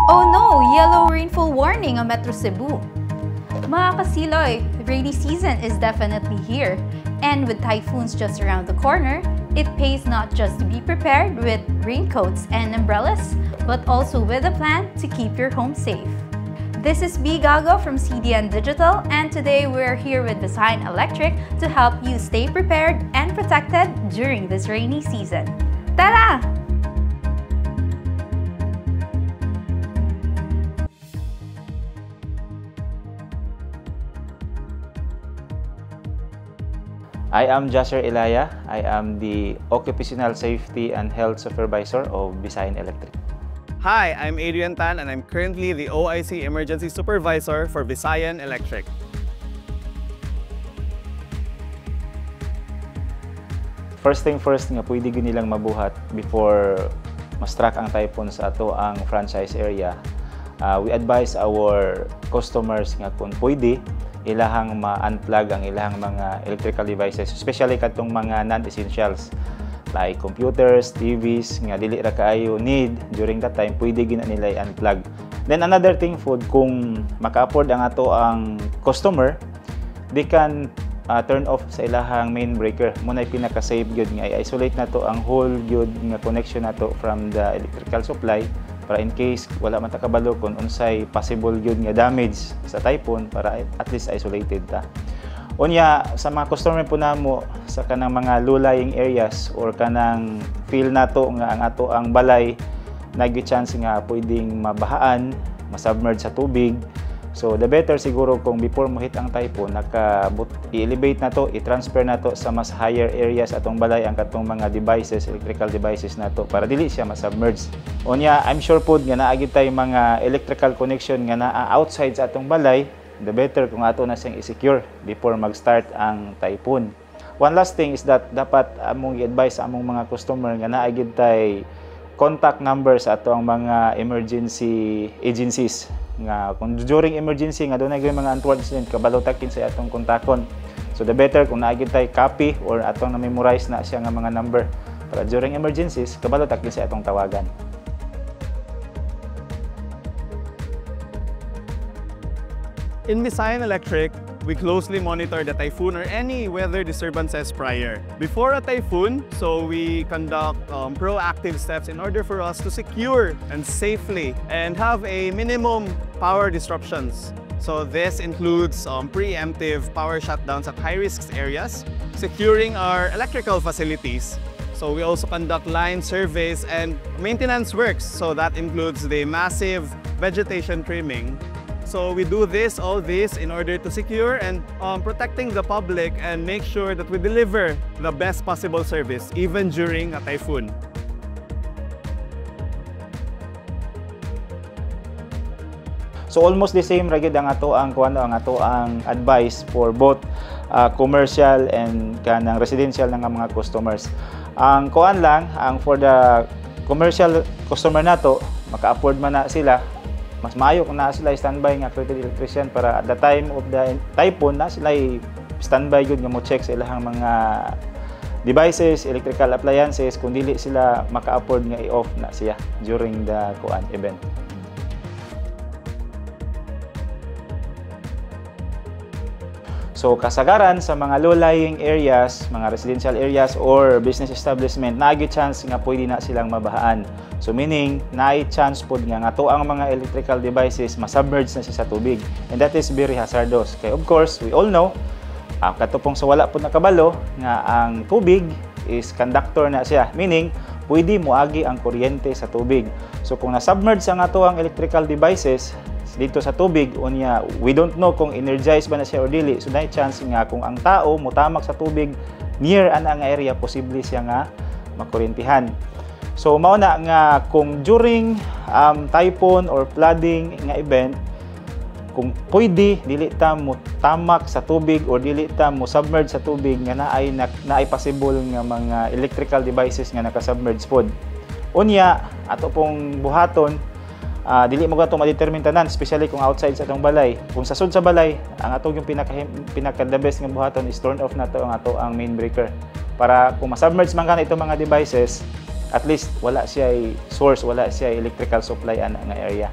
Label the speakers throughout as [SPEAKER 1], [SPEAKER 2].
[SPEAKER 1] Oh no! Yellow rainfall warning on Metro Cebu. Mga kasiloy, rainy season is definitely here. And with typhoons just around the corner, it pays not just to be prepared with raincoats and umbrellas, but also with a plan to keep your home safe. This is B. Gago from CDN Digital, and today we're here with Visayan Electric to help you stay prepared and protected during this rainy season. Tara!
[SPEAKER 2] I am Jasser Ilaya. I am the Occupational Safety and Health Supervisor of Visayan Electric.
[SPEAKER 3] Hi, I'm Adrian Tan and I'm currently the OIC Emergency Supervisor for Visayan Electric.
[SPEAKER 2] First thing first nga pwede gyud nilang mabuhat before ma-struck ang typhoon sa ato ang franchise area. We advise our customers nga kung pwede ilahang ma-unplug ang ilahang mga electrical devices, especially katong mga non-essentials like computers, TVs, nga dili ra kaayo need during that time, pwede gina nila i-unplug. Then another thing food, kung maka-afford ang ato ang customer, they can turn off sa ilahang main breaker. Muna pinaka-safe gyud nga i-isolate nato ang whole gyud nga connection nato from the electrical supply para in case wala man ta kabalo kung unsay possible gyud nga damage sa typhoon para at least isolated ta. Unya sa mga customer po namo sa kanang mga low-lying areas or kanang feel nato nga ang ato ang balay nag-chance nga pwedeng mabahaan, masubmerge sa tubig. So the better siguro kung before mo hit ang typhoon i-elevate na to, i-transfer na to sa mas higher areas atong balay ang katong mga devices, electrical devices na to para dili siya masubmerge. Unya I'm sure pod nga naagi tay mga electrical connection nga naa outside sa atong balay, the better kung ato na siyang i-secure before mag-start ang typhoon. One last thing is that dapat among i-advise sa among mga customer nga naagi tay contact number sa ato ang mga emergency agencies nga kung during emergency nga doon na mga untoward incident kabalo takin sa atong kontakon. So the better kung naagid tay copy or atong na-memorize na siya nga mga number para during emergencies kabalo takin sa atong tawagan.
[SPEAKER 3] In Visayan Electric, we closely monitor the typhoon or any weather disturbances prior. Before a typhoon, so we conduct proactive steps in order for us to secure and safely and have a minimum power disruptions. So this includes preemptive power shutdowns at high-risk areas, securing our electrical facilities. So we also conduct line surveys and maintenance works. So that includes the massive vegetation trimming. So we do all this in order to secure and protecting the public and make sure that we deliver the best possible service even during a typhoon.
[SPEAKER 2] So almost the same ra gyud ang ato ang advice for both commercial and kanang residential nga mga customers. Ang kuan lang ang for the commercial customer nato maka-afford man na sila, mas maayo kung na sila standby nga accredited electrician para at the time of the typhoon na sila standby gyud nga mo check sa ilahang mga devices, electrical appliances kung dili sila maka-afford nga i-off na siya during the event. So kasagaran sa mga low-lying areas, mga residential areas or business establishment, naagi chance nga pwede na silang mabahaan. So meaning, naay chance pod nga ato ang mga electrical devices masubmerge na siya sa tubig. And that is very hazardous. Kaya of course, we all know, katupong sa wala pod nakabalo nga ang tubig is conductor na siya. Meaning, pwede moagi ang kuryente sa tubig. So kung nasubmerge ang ato ang electrical devices dito sa tubig, unya we don't know kung energized ba na siya or dili. So naay chance nga kung ang tao mutamak sa tubig near ang area, posible siya nga makuryentihan. So mao na nga kung during typhoon or flooding nga event, kung pwede dili ta mo tamak sa tubig or dili ta mo submerge sa tubig nga naay possible nga mga electrical devices nga naka-submerge pod. Unya ato pong buhaton, dili mo gato ma-determine tanan, especially kung outside sa atong balay. Kung sa sud sa balay, ang ato yung pinaka the best nga buhaton is turn off nato ang main breaker. Para kung ma-submerge man kana itong mga devices, at least wala siya source, wala siya electrical supply ana nga area.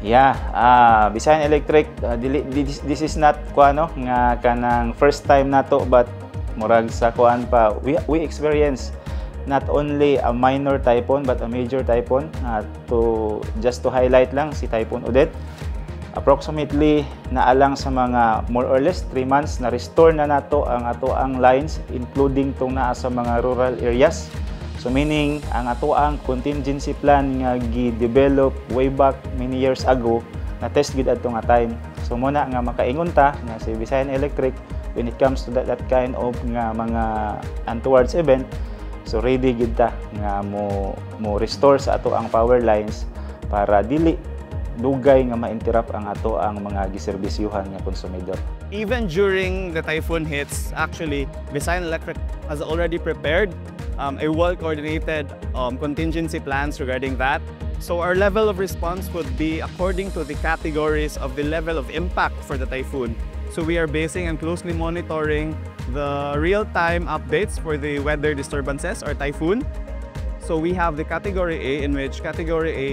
[SPEAKER 2] Yeah, Visayan Electric, this is not kuano nga kanang first time nato, but murag sa kuan pa we experience not only a minor typhoon but a major typhoon. Just to highlight lang si Typhoon Odette, approximately naalang sa mga more or less 3 months na restore na nato ang ato ang lines, including tong naa sa mga rural areas. So meaning ang ato ang contingency plan nga gi-develop way back many years ago na test gid adto nga time. So muna nga makaingon ta nga si Visayan Electric when it comes to that kind of nga mga untowards event, so ready gid ta nga mo restore sa ato ang power lines para dili dugay nga ma-interrupt ang ato ang mga giserbisyuhan nga konsumidor.
[SPEAKER 3] Even during the typhoon hits, actually, Visayan Electric has already prepared a well-coordinated contingency plans regarding that. So our level of response would be according to the categories of the level of impact for the typhoon. So we are basing and closely monitoring the real-time updates for the weather disturbances or typhoon. So we have the category A, in which category A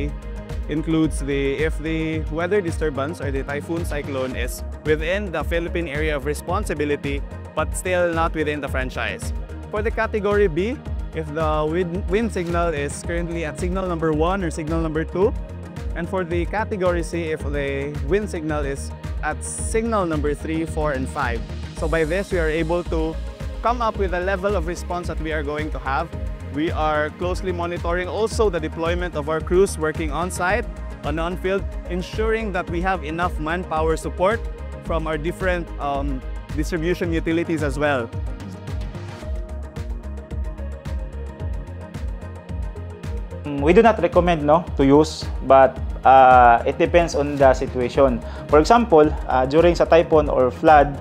[SPEAKER 3] includes if the weather disturbance or the typhoon cyclone is within the Philippine area of responsibility but still not within the franchise. For the category B, if the wind signal is currently at signal number 1 or signal number 2, and for the category C, if the wind signal is at signal number 3, 4, and 5. So by this, we are able to come up with a level of response that we are going to have. We are closely monitoring also the deployment of our crews working on-site, on-field, ensuring that we have enough manpower support from our different distribution utilities as well.
[SPEAKER 2] We do not recommend to use, but it depends on the situation. For example, during sa typhoon or flood,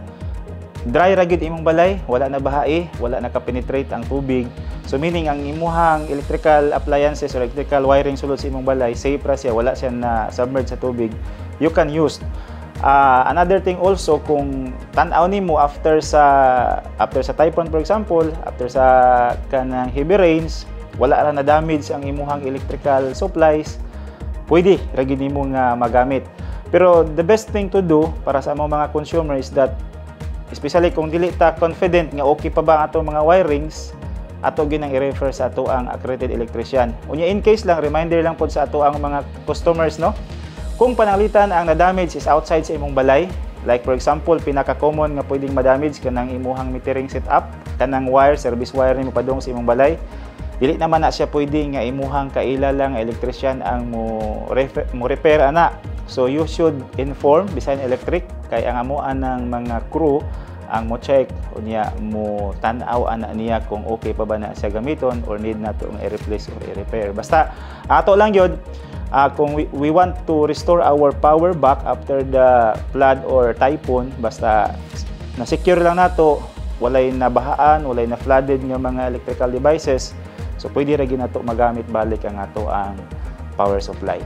[SPEAKER 2] dry ra gyud imong balay, wala na bahae, wala na ka-penetrate ang tubig. So meaning ang imuhang electrical appliances or electrical wiring sulod sa imong balay, safe ra siya, wala siya na submerged sa tubig. You can use. Another thing also, kung tan-aw nimo after sa typhoon, for example, after sa kanang heavy rains, wala ra na damage ang imuhang electrical supplies, pwede ra gyud nimo nga magamit. Pero the best thing to do para sa mga consumers is that, especially kung dili ta confident nga okay pa ba ang ato mga wirings, ato ginang i-refer sa ato ang accredited electrician. Unya, in case lang, reminder lang po sa ato ang mga customers, kung pananglitan ang na-damage is outside sa imong balay, like for example, pinaka-common nga pwedeng ma-damage kanang imuhang metering setup, kanang wire, service wire nimo padung sa imong balay, dili naman na siya pwede nga imuhang kaila lang electrician ang mo repair ana. So you should inform Visayan Electric kay ang amuan ng mga crew ang mo check unya mo tan-aw ana niya kung okay pa ba na siya gamiton or need na to i-replace or i-repair. Basta ato lang yun, kung we want to restore our power back after the flood or typhoon, basta na-secure lang nato, walay nabahaan, walay na flooded nga mga electrical devices, so pwede ra gyud nato magamit balik ang ato ang power supply.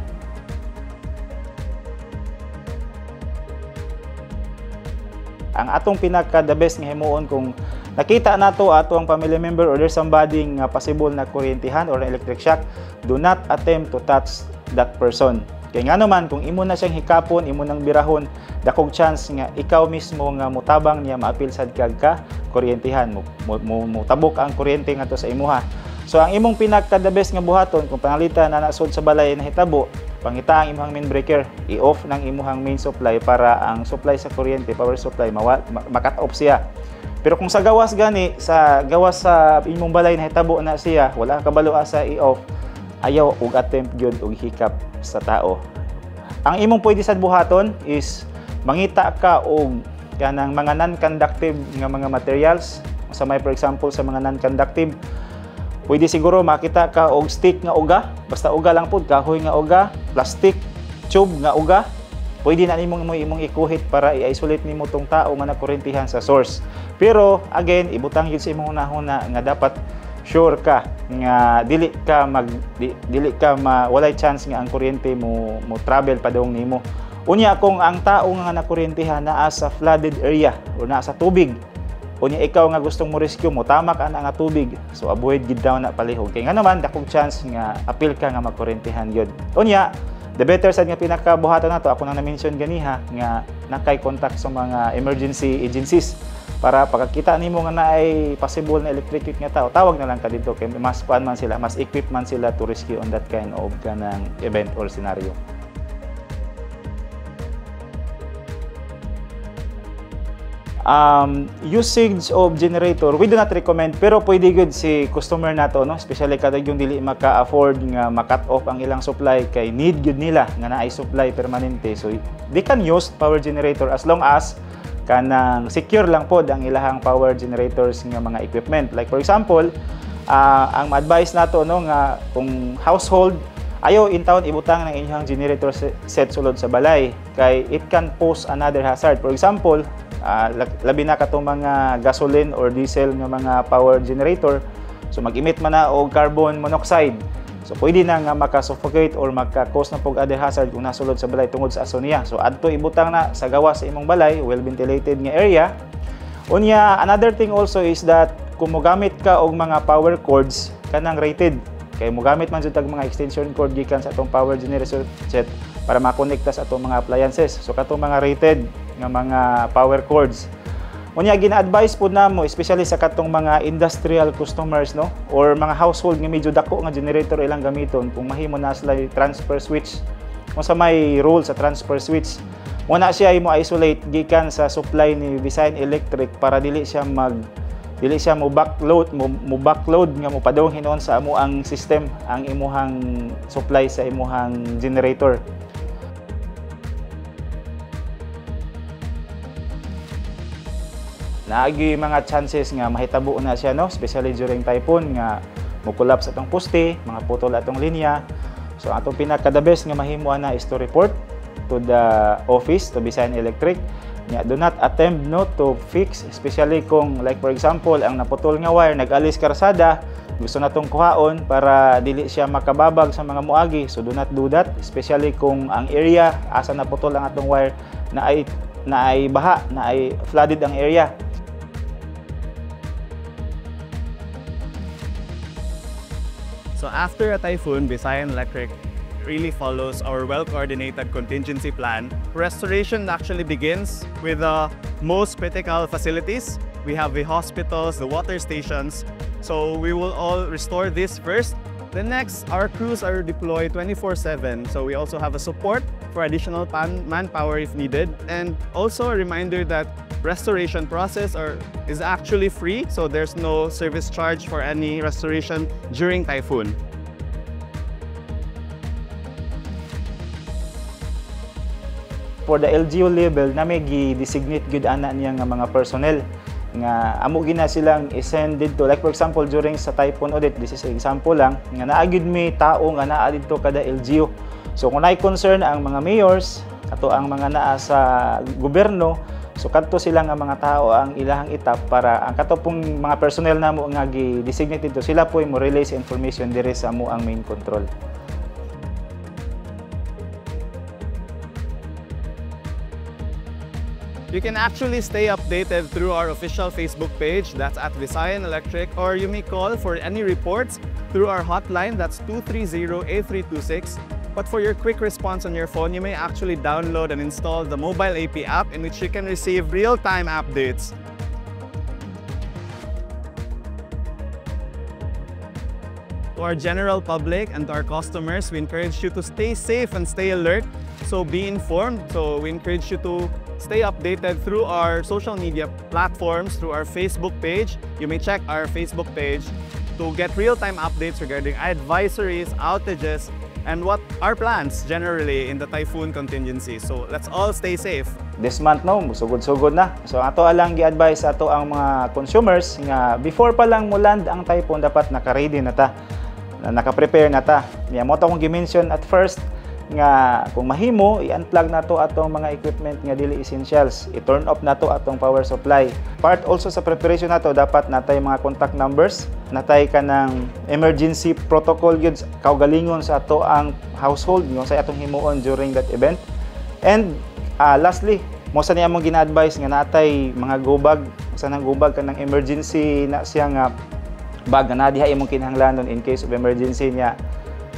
[SPEAKER 2] Ang atong pinaka-the best nga himuon, kung nakita nato ato ang family member or there's somebody nga possible na kuryentehan or electric shock, do not attempt to touch that person. Kaya nga naman, kung imo na siyang hikapon, imo nang birahon, dakog chance nga ikaw mismo nga mutabang niya maapil sad kag ka kuryentehan, mutabok ang kuryente nga to sa imuha. So ang imong pinaka-the best nga buhaton, kung panalitan na nasod sa balay na hitabo, pangita ang imong main breaker, i-off ng imong main supply para ang supply sa kuryente, power supply, makat off siya. Pero kung sa gawas gani, sa imong balay na hitabo na siya, wala ka kabalo sa i-off, ayaw og attempt gyud og hikap sa tao. Ang imong pwede sad buhaton is mangita ka og kanang mga non-conductive nga mga materials. Sa may for example sa mga non-conductive, pwede siguro makita ka og stick nga uga, basta uga lang pud, kahoy nga uga, plastic tube nga uga. Pwede na nimong ikuhit para i-isolate nimo tong tao nga nakurentihan sa source. Pero again, ibutang yun sa imong hunahuna nga dapat sure ka nga dili ka walay chance nga ang kuryente mo travel padung nimo. Unya, kung ang tao nga nakurentihan naa sa flooded area o naa sa tubig, unya ikaw nga gustong mo rescue mo, tamak ana nga tubig, so avoid gid daw na palihog. Kay nga naman dakong chance nga apil ka nga magkurentehan yun. Unya, The better side nga pinakabuhatan nato, ako nang na-mention ganiha nga nakay contact sa mga emergency agencies para pagkakita nimo nga naay possible na electrocute nga tao, tawag na lang ka dito kay mas kuan man sila, mas equipped man sila to rescue on that kind of kanang event or scenario. Usage of generator, we do not recommend, pero pwede good si customer nato, no? Especially kada yung dili maka-afford nga ma-cut off ang ilang supply kay need good nila nga naay supply permanente. So they can use power generator as long as kanang secure lang pod ang ilahang power generators nga mga equipment. Like for example, ang advice nato, no, nga kung household ayaw in town ibutang ng inyong generator set sulod sa balay kay it can pose another hazard. For example, labi na katong mga gasoline or diesel nga mga power generator, so mag-emit man na og carbon monoxide, so pwede na nga maka-suffocate or maka-cause na pog other hazard kung nasulod sa balay tungod sa asonia. So adto ibutang na sa gawa sa imong balay, well ventilated nga area. Unya, another thing also is that kung mogamit ka og mga power cords kanang rated, kay mogamit man jud tag mga extension cord gikan sa atong power generator set para makonekta sa atong mga appliances. So katong mga rated nga mga power cords, unya gina-advise po namo especially sa katong mga industrial customers, no, or mga household nga medyo dako nga generator ilang gamiton, kung mahimo na sila transfer switch, kung sa may role sa transfer switch, muna siya imo isolate gikan sa supply ni Visayan Electric para dili siya mo backload nga mo padong hinuon sa amo ang system ang imuhang supply sa imuhang generator. Naagi mga chances nga mahitabo na siya, no, especially during typhoon nga mo-collapse atong poste, mga putol atong linya. So atong pinaka-the best nga mahimuan na is to report to the office, to Visayan Electric. Do not attempt, no, to fix, especially kung like for example ang naputol nga wire nag-alis karsada, gusto natong kuhaon para dili siya makababag sa mga muagi. So do not do that, especially kung ang area asa naputol ang atong wire na ay baha, na ay flooded ang area.
[SPEAKER 3] So after a typhoon, Visayan Electric really follows our well-coordinated contingency plan. Restoration actually begins with the most critical facilities. We have the hospitals, the water stations. So we will all restore this first. Then next, our crews are deployed 24/7. So we also have a support for additional manpower if needed. And also a reminder that restoration process is actually free. So there's no service charge for any restoration during typhoon.
[SPEAKER 2] For the LGU level, na may gi-designate gud ana niya nga mga personnel nga amo gina silang i-send dito. Like for example, during sa typhoon audit, this is an example lang, nga naa gid may tao nga naa dito kada LGU. So kung naay concern ang mga mayors, ato ang mga naa sa gobyerno, so kadto sila nga mga tao ang ilahang itap para ang kato pong mga personnel namo nga gi-designate dito, sila po mo release information dire sa amo ang main control.
[SPEAKER 3] You can actually stay updated through our official Facebook page, that's at Visayan Electric, or you may call for any reports through our hotline, that's 230-8326. But for your quick response on your phone, you may actually download and install the mobile AP app in which you can receive real-time updates. To our general public and to our customers, we encourage you to stay safe and stay alert. So be informed. So we encourage you to stay updated through our social media platforms, through our Facebook page. You may check our Facebook page to get real-time updates regarding advisories, outages, and what our plans generally in the typhoon contingency. So let's all stay safe.
[SPEAKER 2] This month, no, sugod-sugod na. So ato alang gi-advise ato ang mga consumers nga before pa lang mo land ang typhoon, dapat naka-ready na ta, naka-prepare na ta. Niya mo ta kong gi-mention at first nga kung mahimo i-unplug na to atong mga equipment nga dili essentials, i-turn off na to atong power supply. Part also sa preparation nato, dapat natay mga contact numbers, natay ka ng emergency protocol gyud kaugalingon sa ato ang household nga sa atong himuon during that event. And lastly, mo sa niya mong gina-advise nga natay mga go bag, sa nang go bag kanang emergency na siya nga bag na diha imong kinahanglanon in case of emergency niya.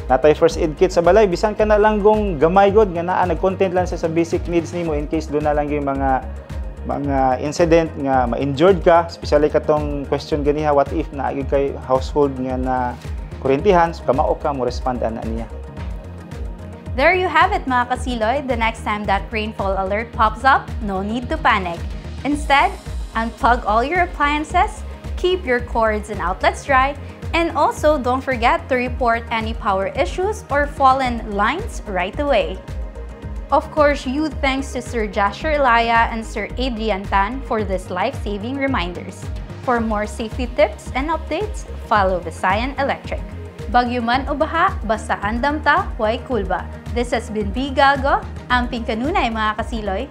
[SPEAKER 2] natay first aid kit sa balay, bisan ka na lang gong gamay god nga naa nag-content lang sa basic needs nimo in case do na lang yung mga incident nga ma-injured ka, especially katong question ganiha, what if naagi kay household nga na kurentihan, so kamao ka mo respond ana niya.
[SPEAKER 1] There you have it mga kasiloy. The next time that rainfall alert pops up, no need to panic. Instead, unplug all your appliances, keep your cords and outlets dry, and also don't forget to report any power issues or fallen lines right away. Of course, huge thanks to Sir Jasher Ilaya and Sir Adrian Tan for these life-saving reminders. For more safety tips and updates, follow Visayan Electric. Bagyo man o baha, basta andam ta, huwag kulba. This has been B. Gago, amping kanunay mga kasiloy.